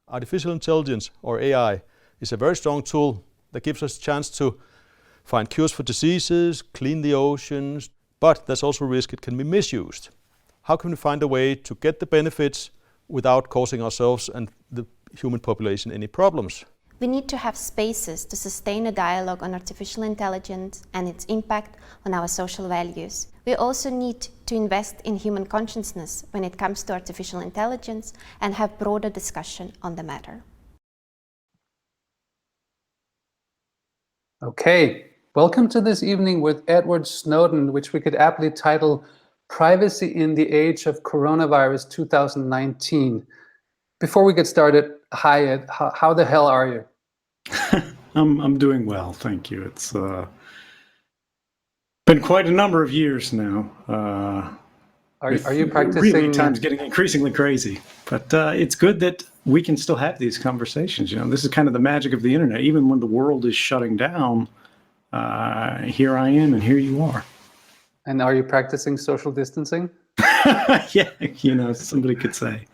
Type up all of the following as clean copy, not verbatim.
Artificial intelligence, or AI, is a very strong tool that gives us a chance to find cures for diseases, clean the oceans, but there's also a risk it can be misused. How can we find a way to get the benefits without causing ourselves and the human population any problems? We need to have spaces to sustain a dialogue on artificial intelligence and its impact on our social values. We also need to invest in human consciousness when it comes to artificial intelligence and have broader discussion on the matter. Okay, welcome to this evening with Edward Snowden, which we could aptly title Privacy in the Age of Coronavirus 2019. Before we get started, hi Ed, how the hell are you? I'm doing well, thank you. It's been quite a number of years now. Are you practicing? Really, time's getting increasingly crazy, but it's good that we can still have these conversations. You know, this is kind of the magic of the internet. Even when the world is shutting down, here I am, and here you are. And are you practicing social distancing? Yeah, you know, somebody could say.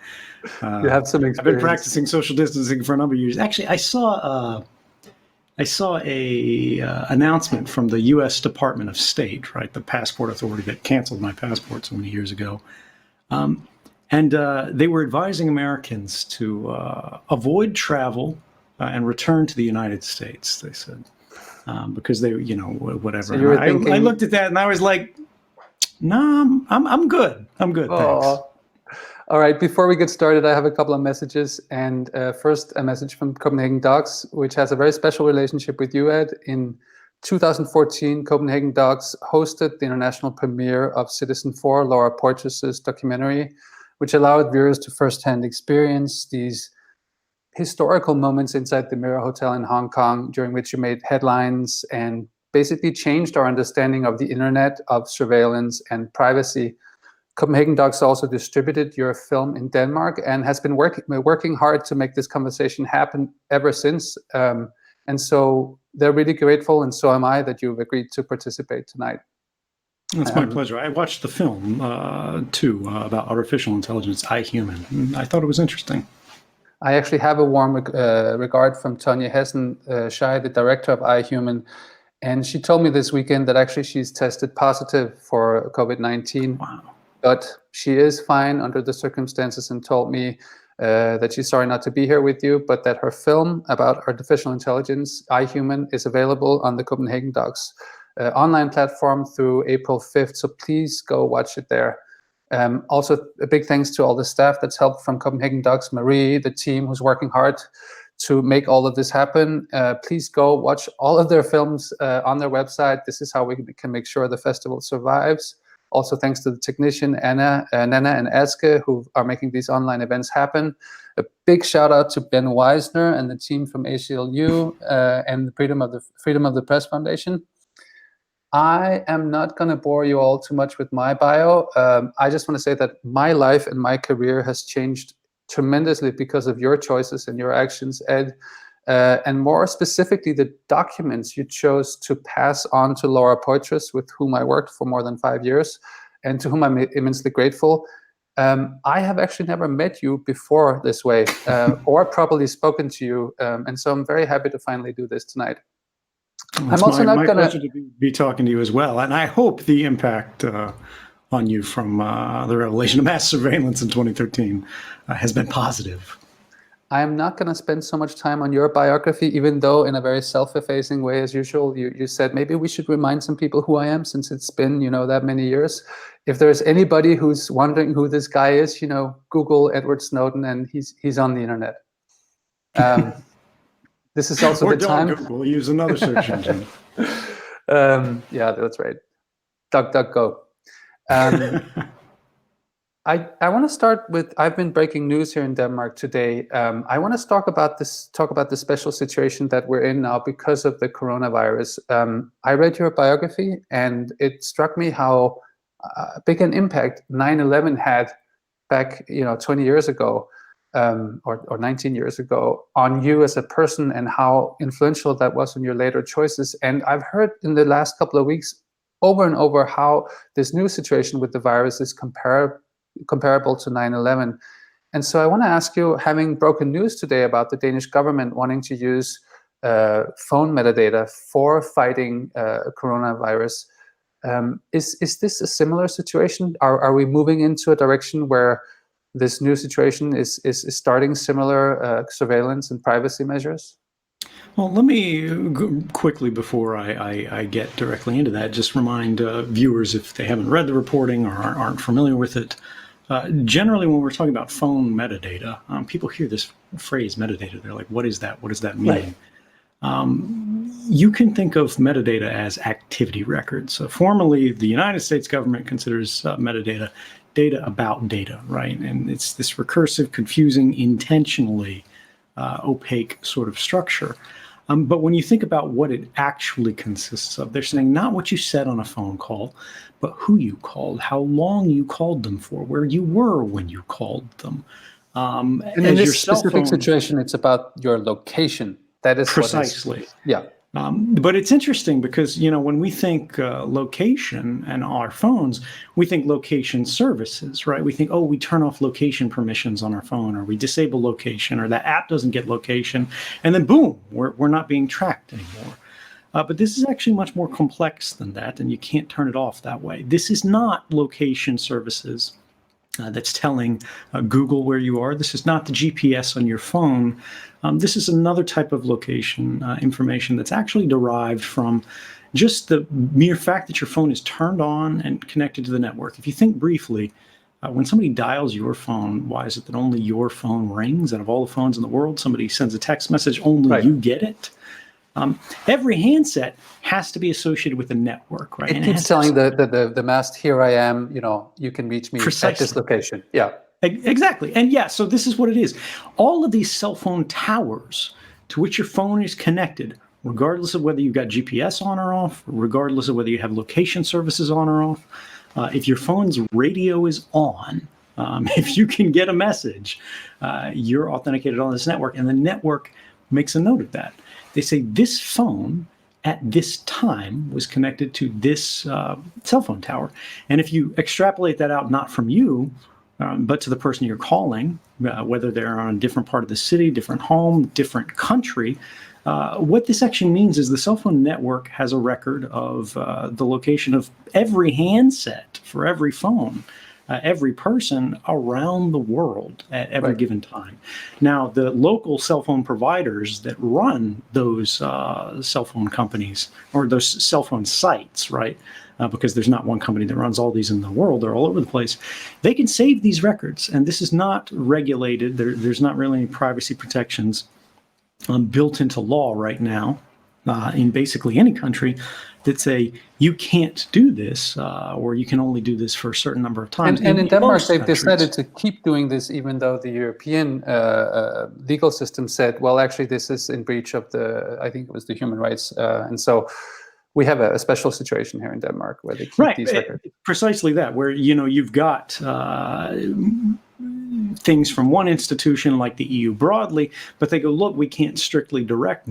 You have some experience. I've been practicing social distancing for a number of years. Actually, I saw a announcement from the U.S. Department of State, right, the passport authority that canceled my passport so many years ago, and they were advising Americans to avoid travel and return to the United States. They said because they, you know, whatever. So I looked at that and I was like, no, I'm good. I'm good. Thanks. All right, before we get started, I have a couple of messages. And first, a message from Copenhagen DOX, which has a very special relationship with you, Ed. In 2014, Copenhagen DOX hosted the international premiere of Citizen4, Laura Poitras's documentary, which allowed viewers to firsthand experience these historical moments inside the Mirror Hotel in Hong Kong, during which you made headlines and basically changed our understanding of the internet, of surveillance and privacy. Copenhagen DOX also distributed your film in Denmark and has been working hard to make this conversation happen ever since. And so they're really grateful, and so am I, that you've agreed to participate tonight. It's my pleasure. I watched the film, too, about artificial intelligence, iHuman. I thought it was interesting. I actually have a warm regard from Tonje Hessen-Schei, the director of iHuman, and she told me this weekend that actually she's tested positive for COVID-19. Wow. But she is fine under the circumstances, and told me that she's sorry not to be here with you, but that her film about artificial intelligence, iHuman, is available on the Copenhagen DOX online platform through April 5th. So please go watch it there. Also, a big thanks to all the staff that's helped from Copenhagen DOX, Marie, the team who's working hard to make all of this happen. Please go watch all of their films on their website. This is how we can make sure the festival survives. Also, thanks to the technician, Nana and Aske, who are making these online events happen. A big shout out to Ben Weisner and the team from ACLU and the Freedom of the Press Foundation. I am not going to bore you all too much with my bio. I just want to say that my life and my career has changed tremendously because of your choices and your actions, Ed. And more specifically, the documents you chose to pass on to Laura Poitras, with whom I worked for more than 5 years, and to whom I'm immensely grateful. I have actually never met you before this way, or properly spoken to you, and so I'm very happy to finally do this tonight. Well, I'm also my pleasure to be talking to you as well, and I hope the impact on you from the revelation of mass surveillance in 2013 has been positive. I'm not going to spend so much time on your biography, even though in a very self-effacing way as usual. You said maybe we should remind some people who I am, since it's been, you know, that many years. If there's anybody who's wondering who this guy is, you know, Google Edward Snowden, and he's on the internet. This is also or the time. Google, use another search engine. Yeah, that's right. DuckDuckGo. I want to start with, I've been breaking news here in Denmark today. I want to talk about the special situation that we're in now because of the coronavirus. I read your biography, and it struck me how big an impact 9/11 had back, 20 years ago, or 19 years ago, on you as a person, and how influential that was in your later choices. And I've heard in the last couple of weeks over and over how this new situation with the virus is comparable to 9/11. And so I want to ask you, having broken news today about the Danish government wanting to use phone metadata for fighting coronavirus, is this a similar situation? Are we moving into a direction where this new situation is starting similar surveillance and privacy measures? Well, let me quickly, before I get directly into that, just remind viewers, if they haven't read the reporting or aren't familiar with it, generally when we're talking about phone metadata, people hear this phrase metadata. They're like, what is that? What does that mean? Right. You can think of metadata as activity records. So formally, the United States government considers metadata data about data, right? And it's this recursive, confusing, intentionally opaque sort of structure. But when you think about what it actually consists of, they're saying not what you said on a phone call, but who you called, how long you called them for, where you were when you called them. And in this specific situation, it's about your location. That is precisely. Yeah. But it's interesting because, you know, when we think location and our phones, we think location services, right? We think, oh, we turn off location permissions on our phone, or we disable location, or that app doesn't get location, and then boom, we're not being tracked anymore. But this is actually much more complex than that, and you can't turn it off that way. This is not location services that's telling Google where you are. This is not the GPS on your phone. This is another type of location information that's actually derived from just the mere fact that your phone is turned on and connected to the network. If you think briefly, when somebody dials your phone, why is it that only your phone rings? Out of all the phones in the world, somebody sends a text message, only you get it? Every handset has to be associated with a network, right? It keeps telling the mast, here I am, you know, you can reach me at this location. Yeah. Exactly. And yeah, so this is what it is. All of these cell phone towers to which your phone is connected, regardless of whether you've got GPS on or off, regardless of whether you have location services on or off, if your phone's radio is on, if you can get a message, you're authenticated on this network, and the network makes a note of that. They say this phone at this time was connected to this cell phone tower. And if you extrapolate that out, not from you, but to the person you're calling, whether they're on a different part of the city, different home, different country, what this actually means is the cell phone network has a record of the location of every handset for every phone, every person around the world at every given time. Now, the local cell phone providers that run those cell phone companies or those cell phone sites, right? Because there's not one company that runs all these in the world, they're all over the place. They can save these records, and this is not regulated. There's not really any privacy protections built into law right now in basically any country that say you can't do this or you can only do this for a certain number of times. And in Denmark, they've decided to keep doing this, even though the European legal system said, well, actually, this is in breach of I think it was the human rights. And so we have a special situation here in Denmark where they keep these records. Precisely that, where, you know, you've got things from one institution like the EU broadly, but they go, look, we can't strictly direct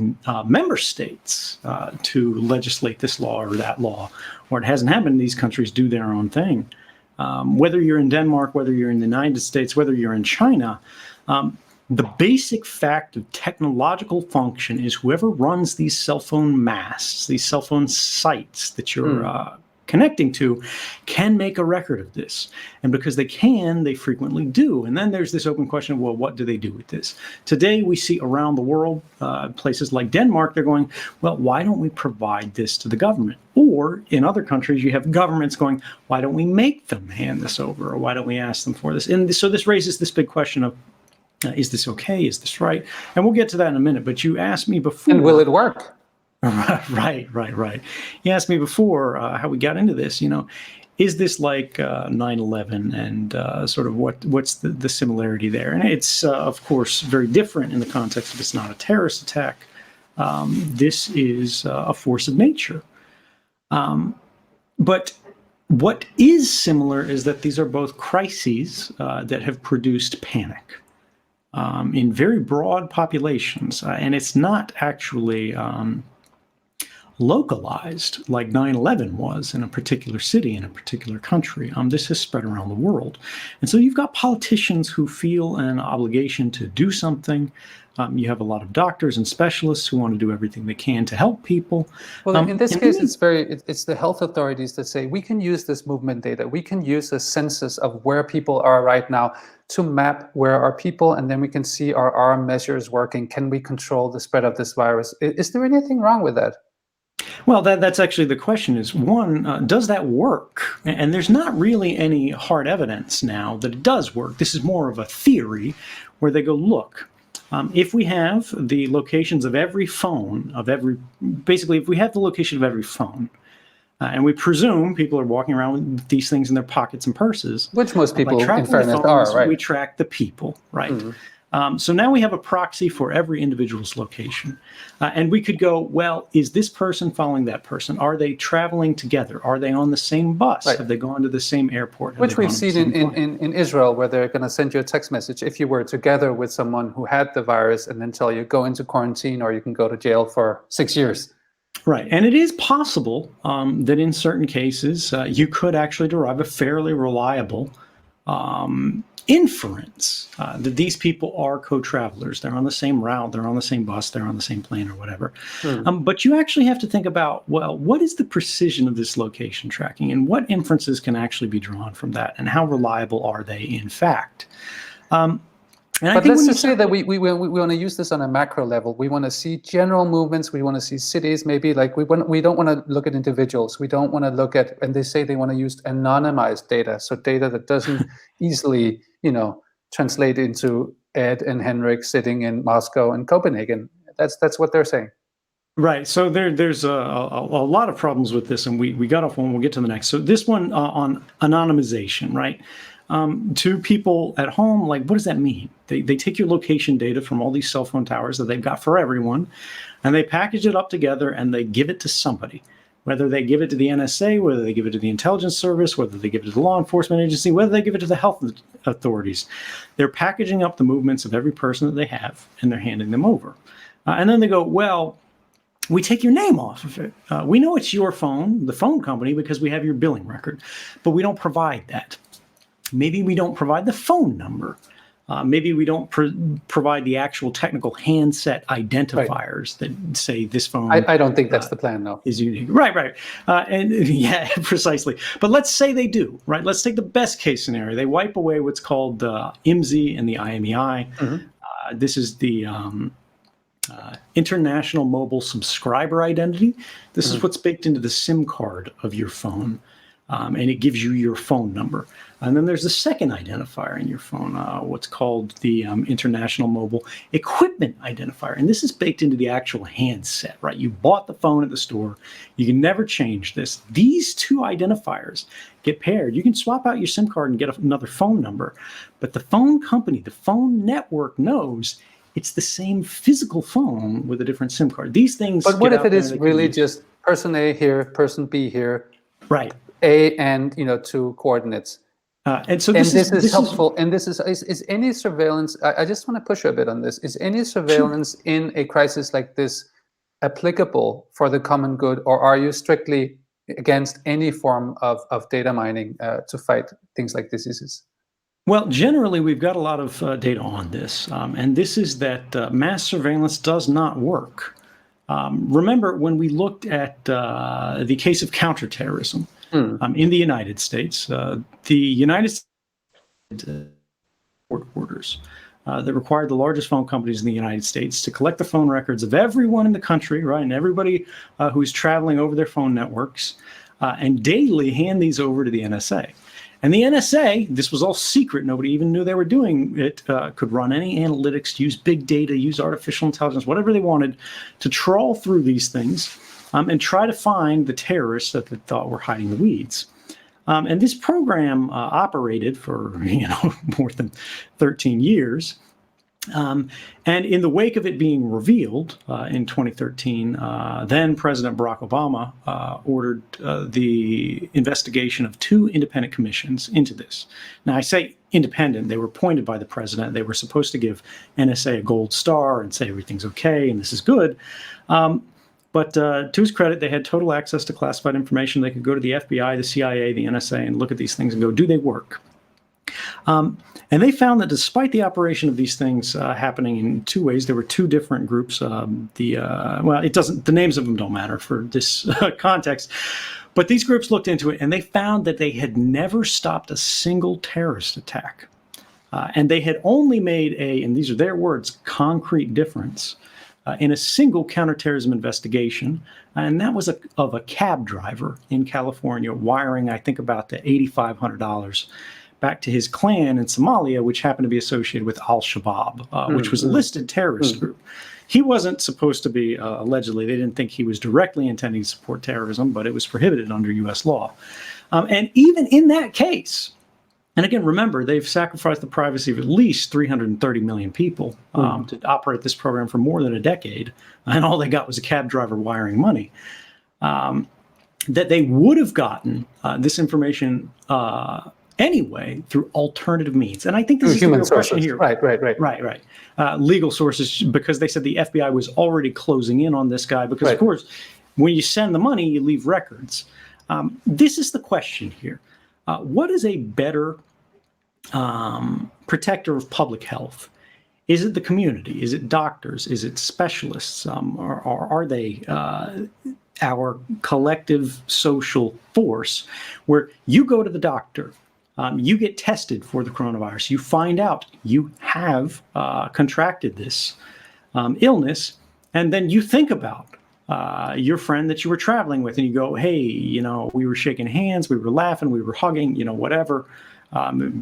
member states to legislate this law or that law, or it hasn't happened. These countries do their own thing. Whether you're in Denmark, whether you're in the United States, whether you're in China, the basic fact of technological function is whoever runs these cell phone masts, these cell phone sites that you're connecting to, can make a record of this. And because they can, they frequently do. And then there's this open question of, well, what do they do with this? Today, we see around the world, places like Denmark, they're going, well, why don't we provide this to the government? Or in other countries, you have governments going, why don't we make them hand this over? Or why don't we ask them for this? And so this raises this big question of, is this okay? Is this right? And we'll get to that in a minute. But you asked me before. And will it work? Right. You asked me before how we got into this. You know, is this like 9/11 and sort of what's the similarity there? And it's, of course, very different in the context of it's not a terrorist attack. This is a force of nature. But what is similar is that these are both crises that have produced panic in very broad populations. And it's not actually localized like 9/11 was in a particular city, in a particular country. This has spread around the world. And so you've got politicians who feel an obligation to do something. You have a lot of doctors and specialists who want to do everything they can to help people. Well, in this case, it's the health authorities that say, we can use this movement data. We can use a census of where people are right now to map where are people, and then we can see, are our measures working? Can we control the spread of this virus? Is there anything wrong with that? Well, that's actually the question is, one, does that work? And there's not really any hard evidence now that it does work. This is more of a theory where they go, look, if we have the locations of every phone, basically if we have the location of every phone, and we presume people are walking around with these things in their pockets and purses. Which most people, in fairness, are, right? We track the people, right? So now we have a proxy for every individual's location. And we could go, well, is this person following that person? Are they traveling together? Are they on the same bus? Right. Have they gone to the same airport? Which we've seen in Israel, where they're going to send you a text message if you were together with someone who had the virus and then tell you, go into quarantine or you can go to jail for 6 years. Right. And it is possible that in certain cases, you could actually derive a fairly reliable inference that these people are co-travelers. They're on the same route, they're on the same bus, they're on the same plane or whatever. But you actually have to think about, well, what is the precision of this location tracking and what inferences can actually be drawn from that and how reliable are they in fact? But let's just say that we want to use this on a macro level. We want to see general movements. We want to see cities. Maybe like we don't want to look at individuals. We don't want to look at, and they say they want to use anonymized data, so data that doesn't easily, translate into Ed and Henrik sitting in Moscow and Copenhagen. That's what they're saying. Right. So there's a lot of problems with this, and we got off one. We'll get to the next. So this one on anonymization, right? To people at home, like, what does that mean? They take your location data from all these cell phone towers that they've got for everyone, and they package it up together and they give it to somebody. Whether they give it to the NSA, whether they give it to the intelligence service, whether they give it to the law enforcement agency, whether they give it to the health authorities, they're packaging up the movements of every person that they have, and they're handing them over. And then they go, well, we take your name off of it. We know it's your phone, the phone company, because we have your billing record, but we don't provide that. Maybe we don't provide the phone number. Maybe we don't provide the actual technical handset identifiers that say this phone. I don't think that's the plan, no. Is unique. Right. And yeah, precisely. But let's say they do, right? Let's take the best case scenario. They wipe away what's called the IMSI and the IMEI. This is the International Mobile Subscriber Identity. This is what's baked into the SIM card of your phone. And it gives you your phone number. And then there's the second identifier in your phone, what's called the International Mobile Equipment Identifier. And this is baked into the actual handset, right? You bought the phone at the store. You can never change this. These two identifiers get paired. You can swap out your SIM card and get another phone number. But the phone company, the phone network knows it's the same physical phone with a different SIM card. These things. But what if it is really just person A here, person B here? Right. A and 2 coordinates. And so this is helpful. And this is any surveillance. I just want to push a bit on this. Is any surveillance in a crisis like this applicable for the common good, or are you strictly against any form of data mining to fight things like diseases? Well, generally, we've got a lot of data on this, and this is that mass surveillance does not work. Remember, when we looked at the case of counterterrorism in the United States, the United States orders that required the largest phone companies in the United States to collect the phone records of everyone in the country, right, and everybody who's traveling over their phone networks, and daily hand these over to the NSA. And the NSA, this was all secret, nobody even knew they were doing it, could run any analytics, use big data, use artificial intelligence, whatever they wanted, to trawl through these things and try to find the terrorists that they thought were hiding the weeds. And this program operated for more than 13 years. And in the wake of it being revealed in 2013, then President Barack Obama ordered the investigation of 2 independent commissions into this. Now, I say independent. They were appointed by the president. They were supposed to give NSA a gold star and say everything's okay and this is good. But to his credit, they had total access to classified information. They could go to the FBI, the CIA, the NSA, and look at these things and go, do they work? And they found that despite the operation of these things happening in two ways, there were two different groups. The names of them don't matter for this context, but these groups looked into it and they found that they had never stopped a single terrorist attack. And they had only made and these are their words, concrete difference in a single counterterrorism investigation. And that was of a cab driver in California wiring, I think, about the $8,500 back to his clan in Somalia, which happened to be associated with Al-Shabaab, which was a listed terrorist group. He wasn't supposed to be, allegedly, they didn't think he was directly intending to support terrorism, but it was prohibited under U.S. law. And even in that case, and again, remember, they've sacrificed the privacy of at least 330 million people to operate this program for more than a decade, and all they got was a cab driver wiring money. That they would have gotten this information anyway through alternative means. And I think this is the real question here. Right. Legal sources, because they said the FBI was already closing in on this guy, because, of course, when you send the money, you leave records. This is the question here. What is a better protector of public health? Is it the community? Is it doctors? Is it specialists? Or are they our collective social force, where you go to the doctor, you get tested for the coronavirus, you find out you have contracted this illness, and then you think about your friend that you were traveling with, and you go, hey, we were shaking hands, we were laughing, we were hugging, whatever,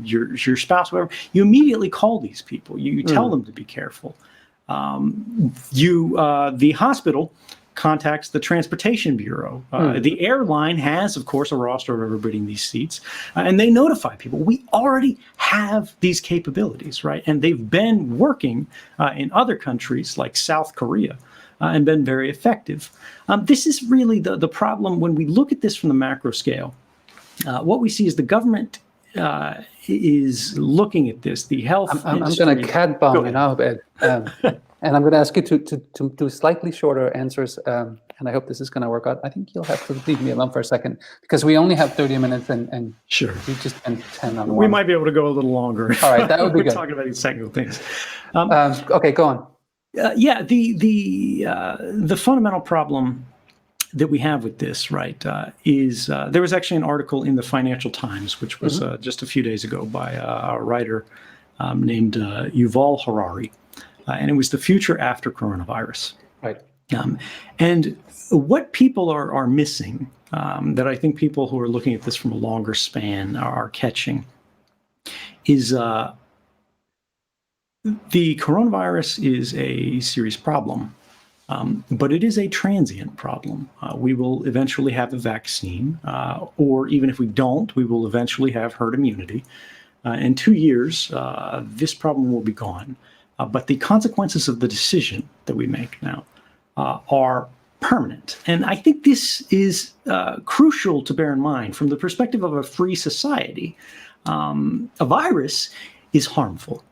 your spouse, whatever. You immediately call these people. You tell them to be careful. The hospital contacts the Transportation Bureau. The airline has, of course, a roster of everybody in these seats, and they notify people. We already have these capabilities, right? And they've been working in other countries like South Korea and been very effective. This is really the problem when we look at this from the macro scale. What we see is the government is looking at this, the health industry. I'm going to cat bomb you now, Ed. And I'm going to ask you to do slightly shorter answers, and I hope this is going to work out. I think you'll have to leave me alone for a second, because we only have 30 minutes, and sure, we just spent 10 on one. We might be able to go a little longer. All right, that would be good. We're talking about these technical things. Okay, go on. The fundamental problem that we have with this, right, is there was actually an article in the Financial Times, which was just a few days ago by a writer named Yuval Harari. And it was the future after coronavirus. Right. And what people are missing, that I think people who are looking at this from a longer span are catching, is the coronavirus is a serious problem, but it is a transient problem. We will eventually have a vaccine, or even if we don't, we will eventually have herd immunity. In 2 years, this problem will be gone. But the consequences of the decision that we make now are permanent. And I think this is crucial to bear in mind from the perspective of a free society. A virus is harmful,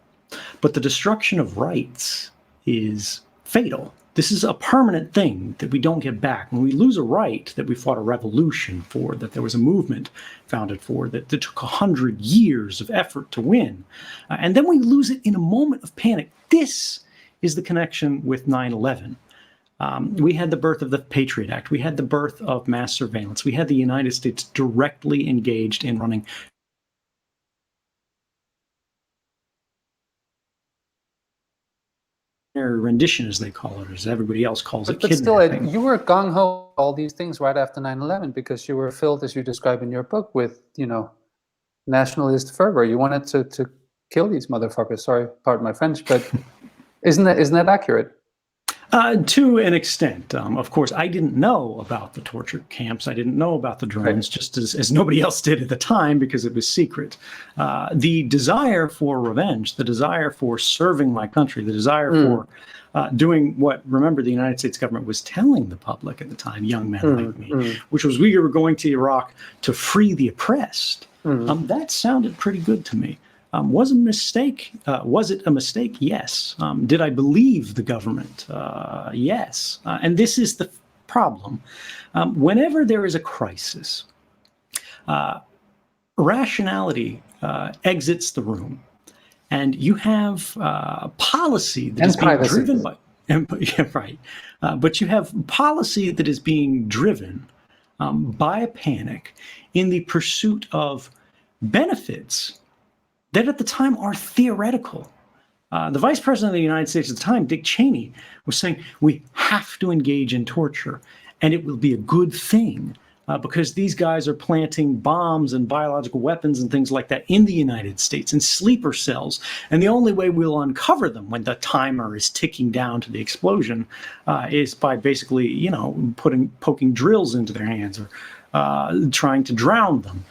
but the destruction of rights is fatal. This is a permanent thing that we don't get back. When we lose a right that we fought a revolution for, that there was a movement founded for, that took 100 years of effort to win, and then we lose it in a moment of panic. This is the connection with 9/11. We had the birth of the Patriot Act. We had the birth of mass surveillance. We had the United States directly engaged in running rendition, as they call it, as everybody else calls it. But still, Ed, you were gung-ho all these things right after 9/11 because you were filled, as you describe in your book, with, nationalist fervor. You wanted to kill these motherfuckers. Sorry, pardon my French, but isn't that accurate? To an extent. Of course, I didn't know about the torture camps. I didn't know about the drones, just as nobody else did at the time, because it was secret. The desire for revenge, the desire for serving my country, the desire for doing what, remember, the United States government was telling the public at the time, young men like me, which was we were going to Iraq to free the oppressed. That sounded pretty good to me. Was it a mistake? Was it a mistake? Yes. Did I believe the government? Yes. And this is the problem. Whenever there is a crisis, rationality exits the room, and you have policy that is being driven by, right. But you have policy that is being driven by a panic in the pursuit of benefits that at the time are theoretical. The Vice President of the United States at the time, Dick Cheney, was saying we have to engage in torture, and it will be a good thing because these guys are planting bombs and biological weapons and things like that in the United States, in sleeper cells. And the only way we'll uncover them when the timer is ticking down to the explosion is by basically, poking drills into their hands or trying to drown them.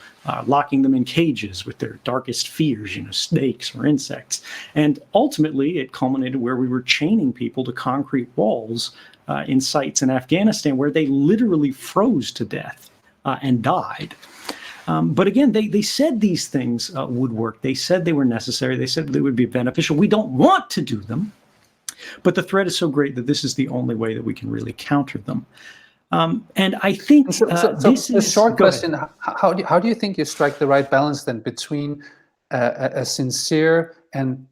Locking them in cages with their darkest fears, snakes or insects. And ultimately, it culminated where we were chaining people to concrete walls in sites in Afghanistan where they literally froze to death and died. But again, they said these things would work. They said they were necessary. They said they would be beneficial. We don't want to do them, but the threat is so great that this is the only way that we can really counter them. And I think this is a short question. How do you think you strike the right balance then between a sincere and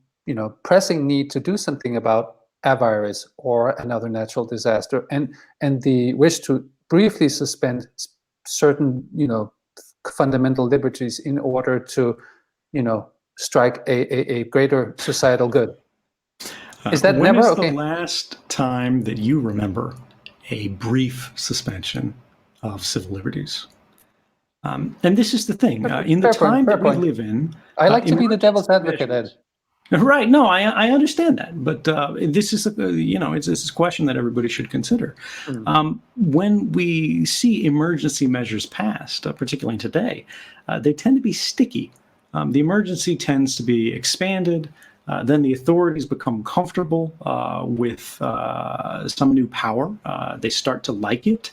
pressing need to do something about a virus or another natural disaster, and the wish to briefly suspend certain fundamental liberties in order to strike a greater societal good? Is that when never is okay? The last time that you remember a brief suspension of civil liberties? And this is the thing. In the time that we live in... I like to be the devil's advocate, Ed. Right. No, I understand that. But this is, it's a question that everybody should consider. When we see emergency measures passed, particularly today, they tend to be sticky. The emergency tends to be expanded. Then the authorities become comfortable with some new power. They start to like it.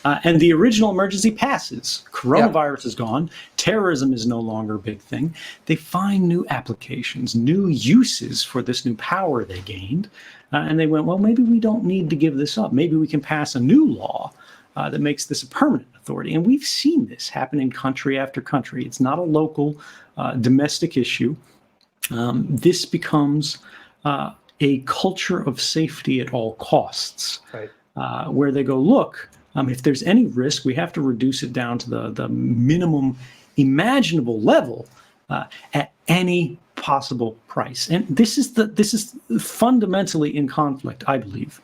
And the original emergency passes. Coronavirus is gone. Terrorism is no longer a big thing. They find new applications, new uses for this new power they gained. And they went, well, maybe we don't need to give this up. Maybe we can pass a new law that makes this a permanent authority. And we've seen this happen in country after country. It's not a local domestic issue. This becomes a culture of safety at all costs, right. Where they go, look, if there's any risk, we have to reduce it down to the minimum imaginable level at any possible price. And this is fundamentally in conflict, I believe,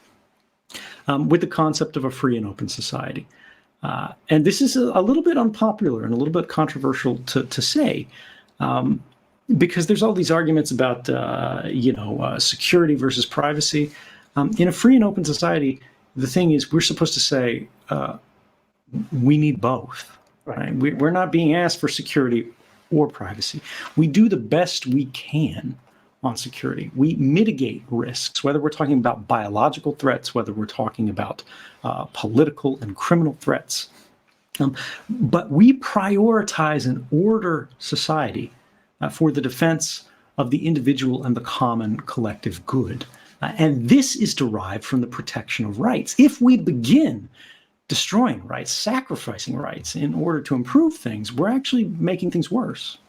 with the concept of a free and open society. And this is a little bit unpopular and a little bit controversial to say. Because there's all these arguments about, security versus privacy. In a free and open society, the thing is we're supposed to say we need both. Right? We're not being asked for security or privacy. We do the best we can on security. We mitigate risks, whether we're talking about biological threats, whether we're talking about political and criminal threats. But we prioritize an order society for the defense of the individual and the common collective good. And this is derived from the protection of rights. If we begin destroying rights, sacrificing rights in order to improve things, we're actually making things worse.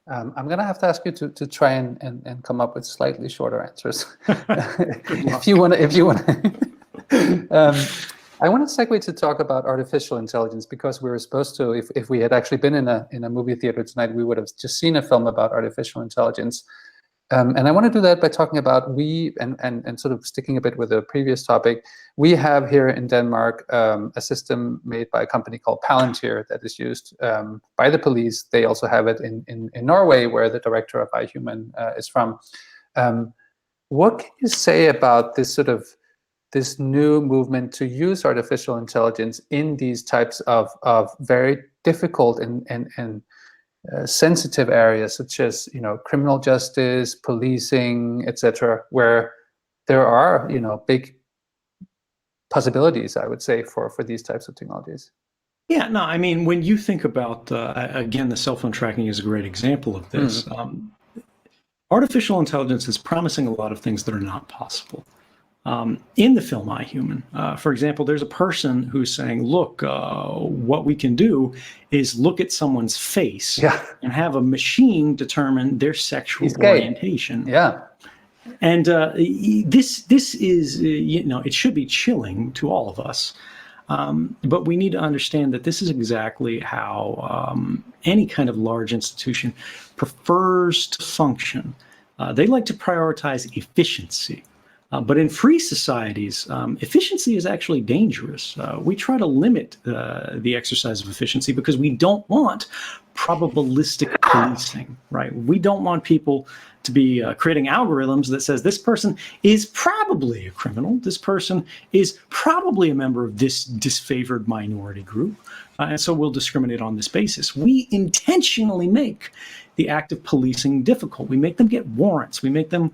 I'm going to have to ask you to try and come up with slightly shorter answers. if you want to. I want to segue to talk about artificial intelligence because we were supposed to, if we had actually been in a movie theater tonight, we would have just seen a film about artificial intelligence. And I want to do that by talking about and sort of sticking a bit with the previous topic. We have here in Denmark a system made by a company called Palantir that is used by the police. They also have it in Norway, where the director of iHuman is from. What can you say about this new movement to use artificial intelligence in these types of very difficult and sensitive areas, such as criminal justice, policing, etc., where there are big possibilities, I would say, for these types of technologies? Yeah, no, I mean, when you think about again, the cell phone tracking is a great example of this. Artificial intelligence is promising a lot of things that are not possible. in the film iHuman. For example, there's a person who's saying, look, what we can do is look at someone's face and have a machine determine their sexual orientation. Yeah. And this is, it should be chilling to all of us. But we need to understand that this is exactly how any kind of large institution prefers to function. They like to prioritize efficiency. But in free societies, efficiency is actually dangerous. We try to limit the exercise of efficiency because we don't want probabilistic policing, right? We don't want people to be creating algorithms that says this person is probably a criminal, this person is probably a member of this disfavored minority group, and so we'll discriminate on this basis. We intentionally make the act of policing difficult. We make them get warrants. We make them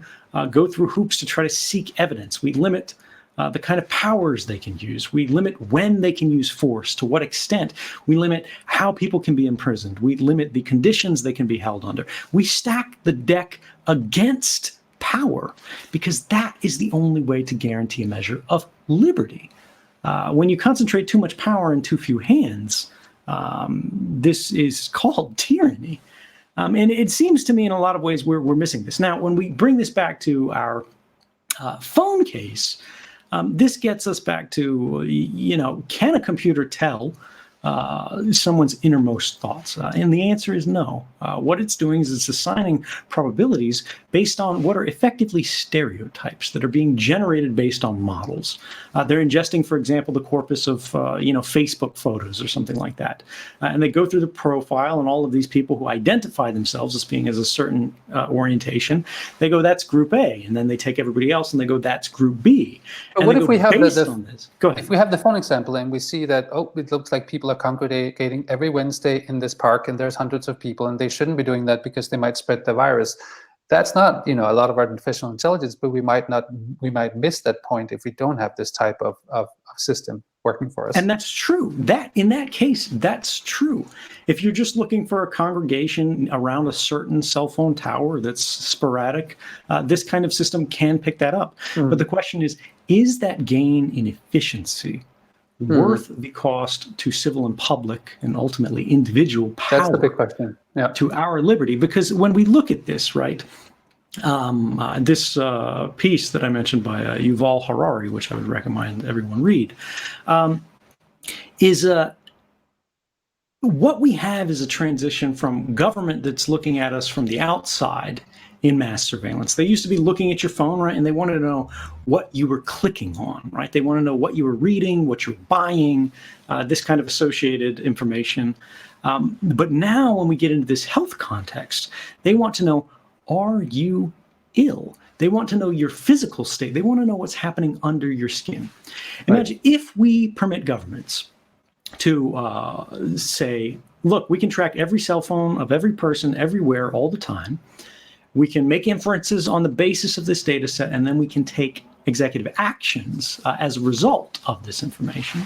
go through hoops to try to seek evidence. We limit the kind of powers they can use. We limit when they can use force, to what extent. We limit how people can be imprisoned. We limit the conditions they can be held under. We stack the deck against power because that is the only way to guarantee a measure of liberty. When you concentrate too much power in too few hands, this is called tyranny. And it seems to me in a lot of ways we're missing this. Now, when we bring this back to our phone case, this gets us back to, can a computer tell someone's innermost thoughts? And the answer is no. What it's doing is it's assigning probabilities based on what are effectively stereotypes that are being generated based on models. They're ingesting, for example, the corpus of, Facebook photos or something like that. And they go through the profile and all of these people who identify themselves as being as a certain orientation. They go, that's group A. And then they take everybody else and they go, that's group B. But what if we have Go ahead. If we have the phone example and we see that, it looks like people are congregating every Wednesday in this park and there's hundreds of people and they shouldn't be doing that because they might spread the virus. That's not, a lot of artificial intelligence, but we might miss that point if we don't have this type of system working for us. And that's true. In that case, that's true. If you're just looking for a congregation around a certain cell phone tower that's sporadic, this kind of system can pick that up. But the question is that gain in efficiency worth the cost to civil and public and ultimately individual power? That's the big question. Yeah. To our liberty. Because when we look at this, right, this piece that I mentioned by Yuval Harari, which I would recommend everyone read, is what we have is a transition from government that's looking at us from the outside in mass surveillance. They used to be looking at your phone, right, and they wanted to know what you were clicking on, right? They want to know what you were reading, what you're buying, this kind of associated information. But now when we get into this health context, they want to know, are you ill? They want to know your physical state. They want to know what's happening under your skin. Imagine if we permit governments to say, look, we can track every cell phone of every person everywhere all the time. We can make inferences on the basis of this data set, and then we can take executive actions as a result of this information.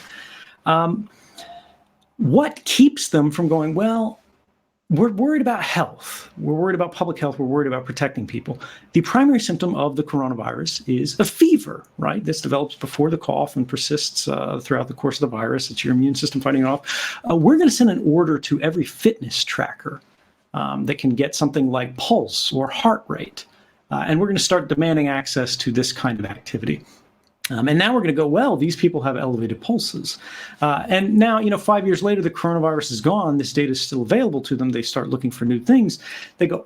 What keeps them from going, well, we're worried about health. We're worried about public health. We're worried about protecting people. The primary symptom of the coronavirus is a fever, right? This develops before the cough and persists throughout the course of the virus. It's your immune system fighting it off. We're going to send an order to every fitness tracker that can get something like pulse or heart rate. And we're going to start demanding access to this kind of activity. And now we're going to go, well, these people have elevated pulses. And now, 5 years later, the coronavirus is gone. This data is still available to them. They start looking for new things. They go,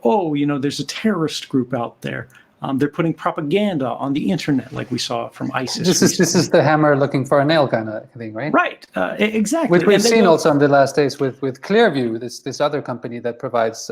there's a terrorist group out there. They're putting propaganda on the internet, like we saw from ISIS. This is the hammer looking for a nail kind of thing, right? Right, exactly. Which we've seen also in the last days with Clearview, this other company that provides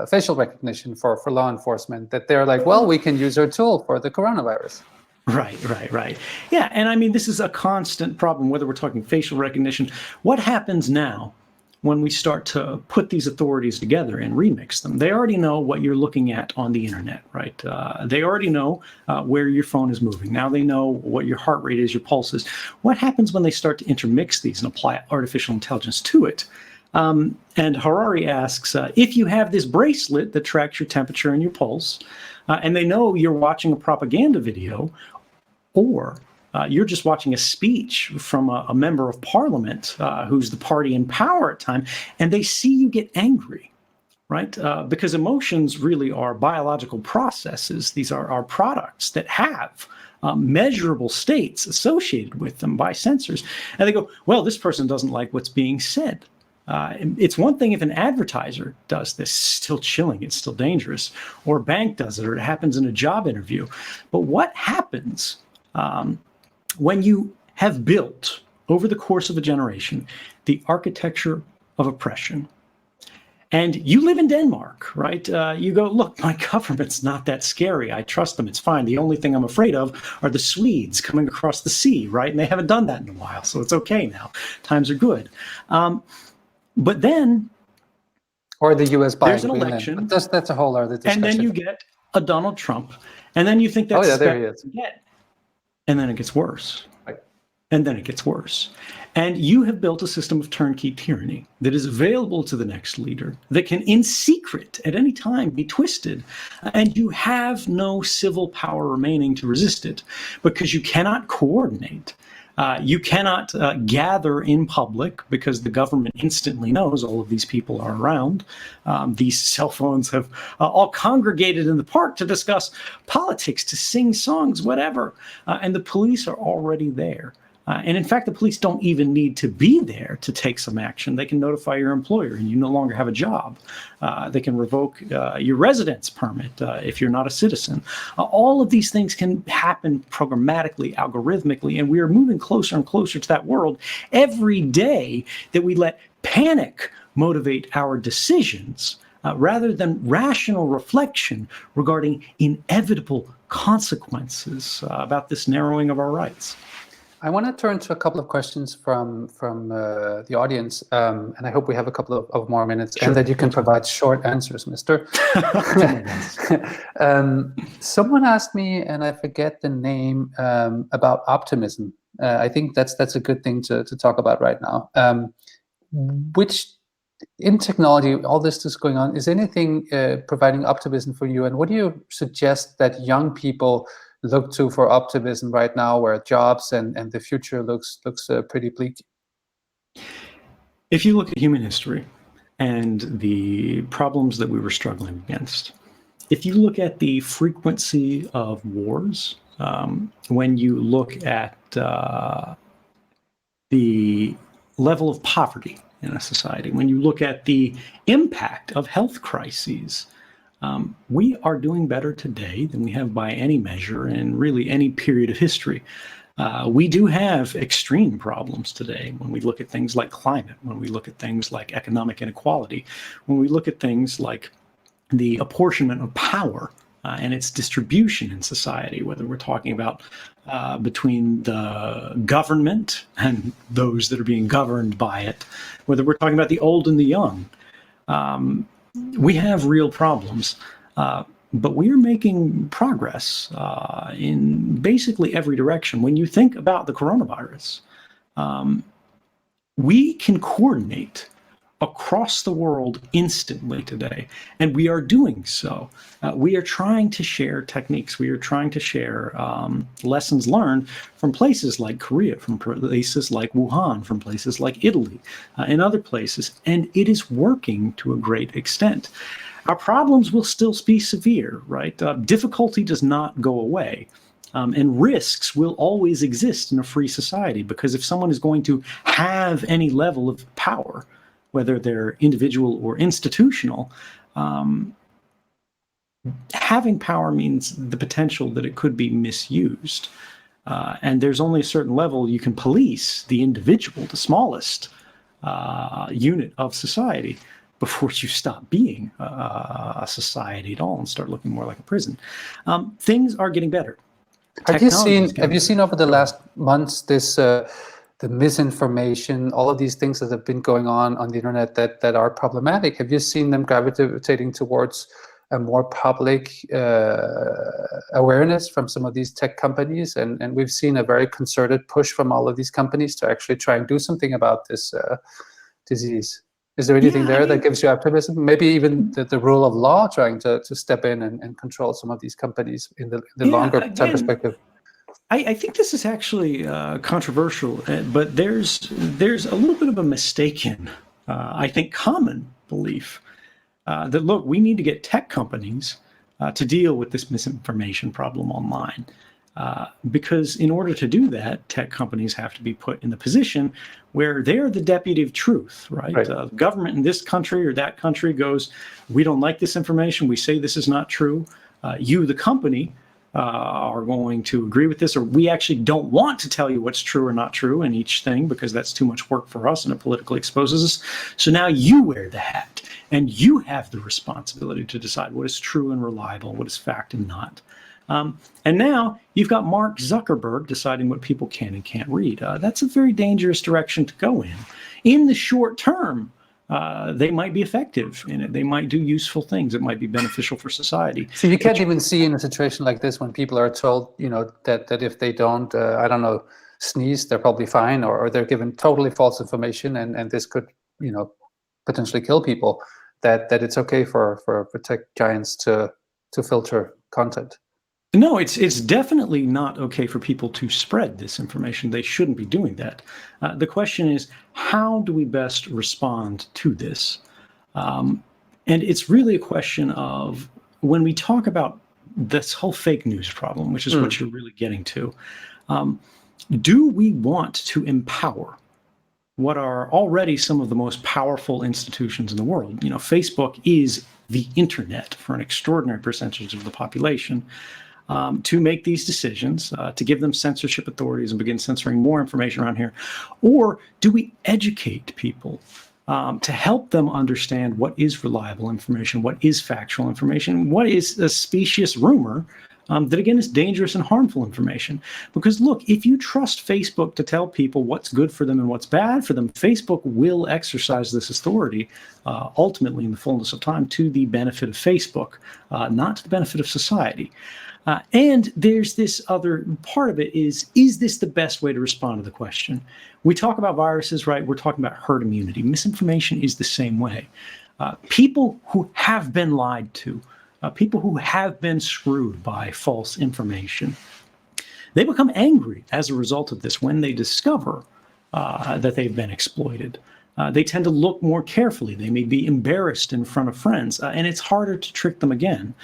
facial recognition for law enforcement, that they're like, well, we can use our tool for the coronavirus. Right. Yeah, and I mean, this is a constant problem, whether we're talking facial recognition. What happens now when we start to put these authorities together and remix them? They already know what you're looking at on the internet, right? They already know where your phone is moving. Now they know what your heart rate is, your pulse is. What happens when they start to intermix these and apply artificial intelligence to it? And Harari asks, if you have this bracelet that tracks your temperature and your pulse, and they know you're watching a propaganda video, or you're just watching a speech from a member of parliament who's the party in power at the time, and they see you get angry, right? Because emotions really are biological processes. These are products that have measurable states associated with them by sensors. And they go, well, this person doesn't like what's being said. It's one thing if an advertiser does this, still chilling, it's still dangerous, or a bank does it, or it happens in a job interview. But what happens when you have built, over the course of a generation, the architecture of oppression? And you live in Denmark, right? You go, look, my government's not that scary. I trust them. It's fine. The only thing I'm afraid of are the Swedes coming across the sea, right? And they haven't done that in a while, so it's okay now. Times are good. But then, or the U.S. buying there's an election. But that's a whole other discussion. And then you get a Donald Trump, and then you think that's there he is. And then it gets worse. Right. And then it gets worse. And you have built a system of turnkey tyranny that is available to the next leader, that can in secret at any time be twisted, and you have no civil power remaining to resist it because you cannot coordinate. You cannot gather in public because the government instantly knows all of these people are around. These cell phones have all congregated in the park to discuss politics, to sing songs, whatever. And the police are already there. And in fact, the police don't even need to be there to take some action. They can notify your employer and you no longer have a job. They can revoke your residence permit if you're not a citizen. All of these things can happen programmatically, algorithmically, and we are moving closer and closer to that world every day that we let panic motivate our decisions rather than rational reflection regarding inevitable consequences about this narrowing of our rights. I want to turn to a couple of questions from the audience, and I hope we have a couple of more minutes, Sure. and that you can provide short answers, mister. Someone asked me, and I forget the name, about optimism. I think that's a good thing to talk about right now. Which, in technology, all this is going on, is anything providing optimism for you? And what do you suggest that young people look to for optimism right now, where jobs and the future looks pretty bleak? If you look at human history and the problems that we were struggling against, if you look at the frequency of wars, when you look at the level of poverty in a society, when you look at the impact of health crises, we are doing better today than we have by any measure in really any period of history. We do have extreme problems today when we look at things like climate, when we look at things like economic inequality, when we look at things like the apportionment of power and its distribution in society, whether we're talking about between the government and those that are being governed by it, whether we're talking about the old and the young. We have real problems, but we are making progress in basically every direction. When you think about the coronavirus, we can coordinate across the world instantly today, and we are doing so. We are trying to share techniques. We are trying to share lessons learned from places like Korea, from places like Wuhan, from places like Italy, and other places, and it is working to a great extent. Our problems will still be severe, right? Difficulty does not go away. And risks will always exist in a free society, because if someone is going to have any level of power, whether they're individual or institutional, having power means the potential that it could be misused. And there's only a certain level you can police the individual, the smallest unit of society, before you stop being a society at all and start looking more like a prison. Things are getting better. Have you seen over the last months this the misinformation, all of these things that have been going on the internet that are problematic? Have you seen them gravitating towards a more public awareness from some of these tech companies? And we've seen a very concerted push from all of these companies to actually try and do something about this disease. Is there anything that gives you optimism? Maybe even the rule of law trying to step in and control some of these companies in the longer term perspective? I think this is actually controversial, but there's a little bit of a mistaken, I think, common belief that, look, we need to get tech companies to deal with this misinformation problem online. Because in order to do that, tech companies have to be put in the position where they're the deputy of truth, right? The government in this country or that country goes, we don't like this information, we say this is not true. You, the company, are going to agree with this, or we actually don't want to tell you what's true or not true in each thing because that's too much work for us and it politically exposes us. So now you wear the hat and you have the responsibility to decide what is true and reliable, what is fact and not. And now you've got Mark Zuckerberg deciding what people can and can't read. That's a very dangerous direction to go in. In the short term, they might be effective in it. They might do useful things. It might be beneficial for society. So you can't even see in a situation like this when people are told, you know, that if they don't, I don't know, sneeze, they're probably fine, or they're given totally false information, and this could, you know, potentially kill people. That it's okay for tech giants to filter content. No, it's definitely not okay for people to spread this information. They shouldn't be doing that. The question is, how do we best respond to this? And it's really a question of, when we talk about this whole fake news problem, which is what you're really getting to, do we want to empower what are already some of the most powerful institutions in the world? You know, Facebook is the internet for an extraordinary percentage of the population. To make these decisions, to give them censorship authorities and begin censoring more information around here? Or do we educate people to help them understand what is reliable information, what is factual information, what is a specious rumor that, again, is dangerous and harmful information? Because, look, if you trust Facebook to tell people what's good for them and what's bad for them, Facebook will exercise this authority ultimately in the fullness of time to the benefit of Facebook, not to the benefit of society. And there's this other part of it is this the best way to respond to the question? We talk about viruses, right? We're talking about herd immunity. Misinformation is the same way. People who have been lied to, people who have been screwed by false information, they become angry as a result of this when they discover that they've been exploited. They tend to look more carefully. They may be embarrassed in front of friends, and it's harder to trick them again.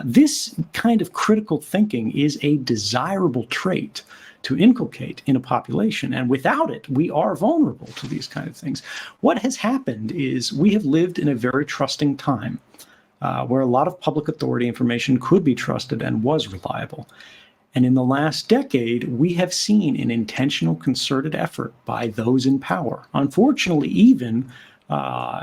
This kind of critical thinking is a desirable trait to inculcate in a population, and without it, we are vulnerable to these kind of things. What has happened is we have lived in a very trusting time where a lot of public authority information could be trusted and was reliable. And in the last decade, we have seen an intentional, concerted effort by those in power, unfortunately, even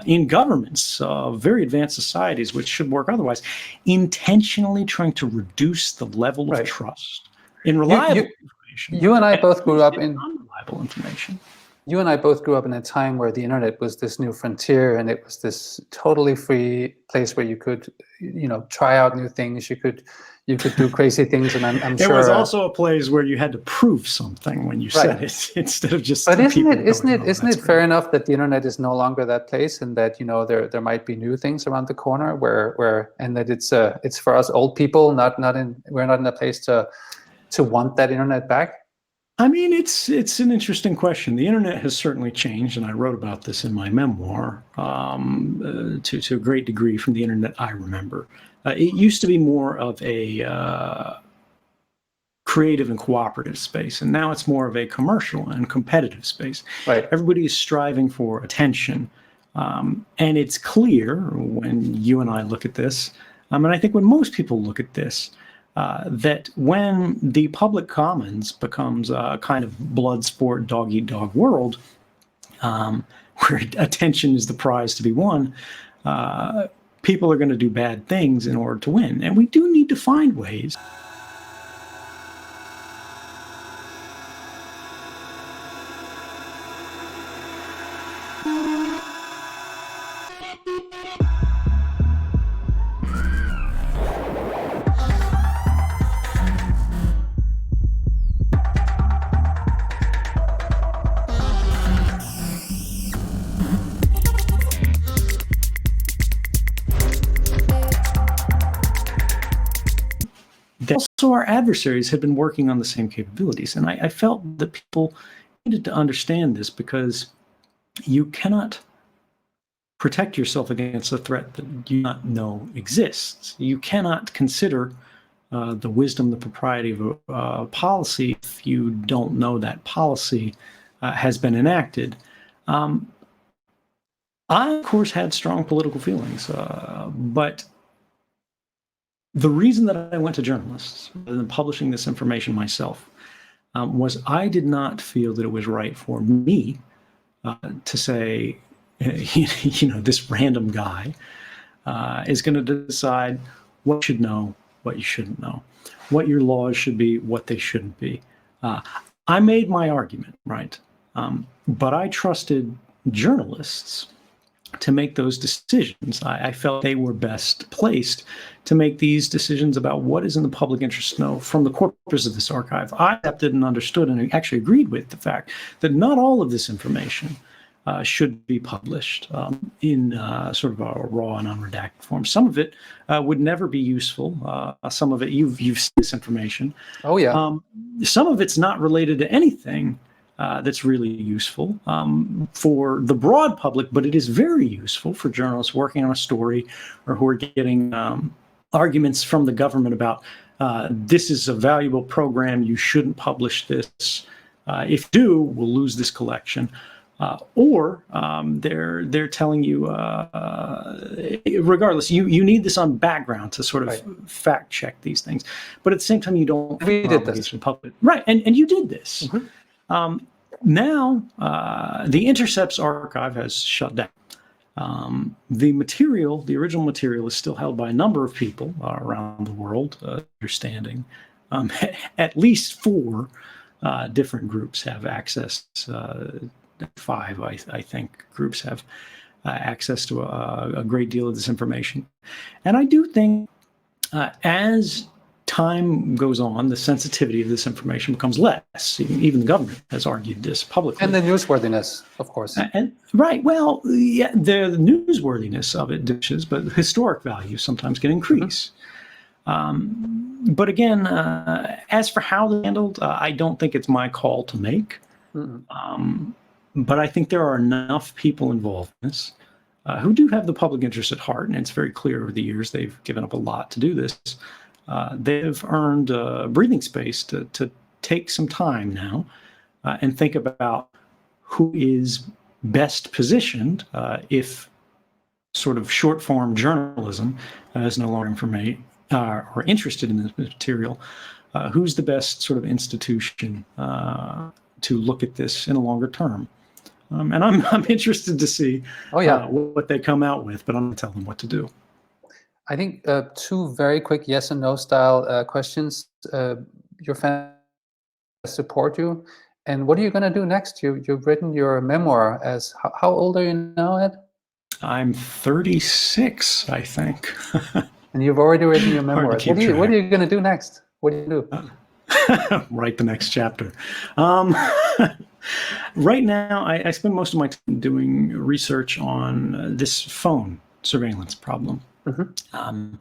in governments of very advanced societies, which should work otherwise, intentionally trying to reduce the level of trust in reliable information. You and I both grew up in unreliable information. You and I both grew up in a time where the internet was this new frontier, and it was this totally free place where you could, you know, try out new things. You could do crazy things, and I'm sure it was also a place where you had to prove something when you said it instead of just. But isn't it fair enough that the internet is no longer that place, and that, you know, there might be new things around the corner where and that it's for us old people, we're not in a place to want that internet back? I mean, it's an interesting question. The internet has certainly changed, and I wrote about this in my memoir to a great degree from the internet I remember. It used to be more of a creative and cooperative space, and now it's more of a commercial and competitive space. Right. Everybody is striving for attention, and it's clear when you and I look at this, and I think when most people look at this, that when the public commons becomes a kind of blood sport, dog-eat-dog world, where attention is the prize to be won, people are going to do bad things in order to win. And we do need to find ways. also our adversaries had been working on the same capabilities. And I felt that people needed to understand this, because you cannot protect yourself against a threat that you do not know exists. You cannot consider the wisdom, the propriety of a policy if you don't know that policy has been enacted. I, of course, had strong political feelings, but the reason that I went to journalists rather than publishing this information myself was I did not feel that it was right for me to say, this random guy is going to decide what you should know, what you shouldn't know, what your laws should be, what they shouldn't be. I made my argument, right? But I trusted journalists to make those decisions. I felt they were best placed to make these decisions about what is in the public interest to know from the corpus of this archive. I accepted and understood and actually agreed with the fact that not all of this information should be published in sort of a raw and unredacted form. Some of it would never be useful. Some of it, you've seen this information. Oh, yeah. Some of it's not related to anything that's really useful for the broad public, but it is very useful for journalists working on a story or who are getting arguments from the government about this is a valuable program, you shouldn't publish this. If you do, we'll lose this collection. Or they're telling you, regardless, you need this on background to sort of fact check these things. But at the same time, you don't. We did this. Public. Right, and you did this. Mm-hmm. Now, the Intercepts archive has shut down. The original material is still held by a number of people around the world, understanding. At least 4 different groups have access. 5, I think, groups have access to a great deal of this information. And I do think as time goes on, the sensitivity of this information becomes less. Even the government has argued this publicly. And the newsworthiness, of course. Right. Well, yeah, the newsworthiness of it diminishes, but historic values sometimes can increase. Mm-hmm. But again, as for how they're handled, I don't think it's my call to make. Mm-hmm. But I think there are enough people involved in this who do have the public interest at heart, and it's very clear over the years they've given up a lot to do this. They've earned breathing space to take some time now and think about who is best positioned if sort of short-form journalism is no longer or interested in this material. Who's the best sort of institution to look at this in a longer term? And I'm interested to see what they come out with, but I'm going to tell them what to do. I think 2 very quick yes and no style questions. Your family support you, and what are you going to do next? You've written your memoir. How old are you now, Ed? I'm 36, I think. And you've already written your memoirs. What are you going to do next? What do you do? Write the next chapter. Right now, I spend most of my time doing research on this phone surveillance problem. Mm-hmm.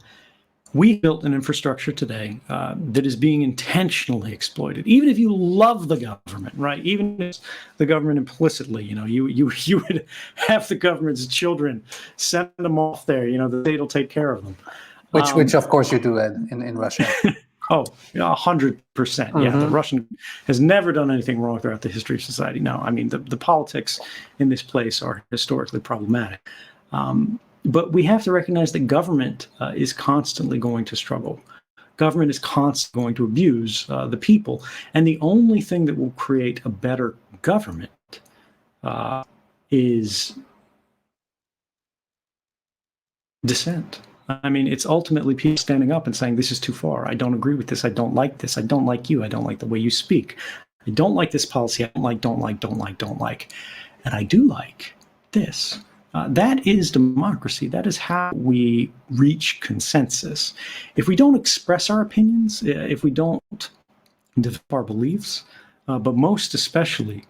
We built an infrastructure today that is being intentionally exploited. Even if you love the government, right? Even if the government implicitly, you would have the government's children, send them off there. The state will take care of them. Which of course you do in Russia. Oh, 100%. Mm-hmm. Yeah, the Russian has never done anything wrong throughout the history of society. No, I mean, the politics in this place are historically problematic. But we have to recognize that government is constantly going to struggle. Government is constantly going to abuse the people. And the only thing that will create a better government is dissent. I mean, it's ultimately people standing up and saying, this is too far. I don't agree with this. I don't like this. I don't like you. I don't like the way you speak. I don't like this policy. I don't like. And I do like this. That is democracy. That is how we reach consensus. If we don't express our opinions, if we don't develop our beliefs, but most especially,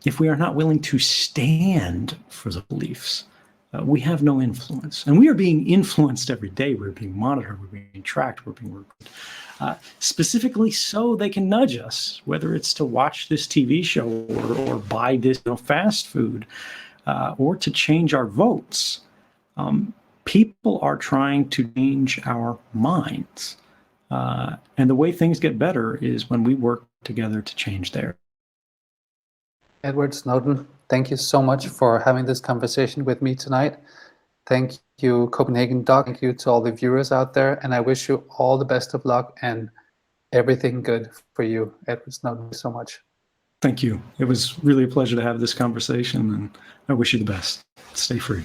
if we are not willing to stand for the beliefs we have no influence. And we are being influenced every day. We're being monitored, we're being tracked, we're being recorded. Specifically so they can nudge us, whether it's to watch this TV show or buy this fast food, or to change our votes. People are trying to change our minds. And the way things get better is when we work together to change theirs. Edward Snowden, thank you so much for having this conversation with me tonight. Thank you, Copenhagen Doc. Thank you to all the viewers out there. And I wish you all the best of luck and everything good for you, Edward Snowden, so much. Thank you. It was really a pleasure to have this conversation, and I wish you the best. Stay free.